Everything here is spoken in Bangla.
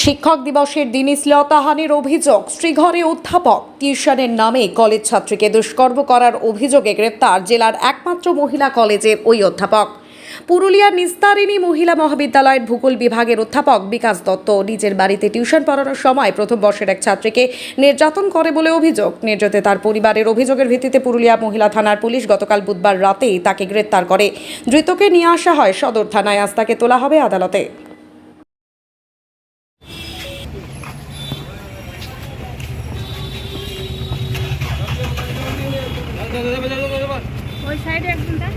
শিক্ষক দিবসের দিনই শ্লীলতাহানির অভিযোগ। শ্রীঘরে অধ্যাপক টিউশনের নামে কলেজ ছাত্রীকে দুষ্কর্ম করার অভিযোগে গ্রেপ্তার জেলার একমাত্র মহিলা কলেজের ওই অধ্যাপক। পুরুলিয়ার নিস্তারিণী মহিলা মহাবিদ্যালয়ের ভূগোল বিভাগের অধ্যাপক বিকাশ দত্ত নিজের বাড়িতে টিউশন পড়ানোর সময় প্রথম বর্ষের এক ছাত্রীকে নির্যাতন করে বলে অভিযোগ। নির্যাতিত তার পরিবারের অভিযোগের ভিত্তিতে পুরুলিয়া মহিলা থানার পুলিশ গতকাল বুধবার রাতেই তাকে গ্রেপ্তার করে। ধৃতকে নিয়ে আসা হয় সদর থানায়। আজ তাকে তোলা হবে আদালতে। ওই সাইডে একজনটা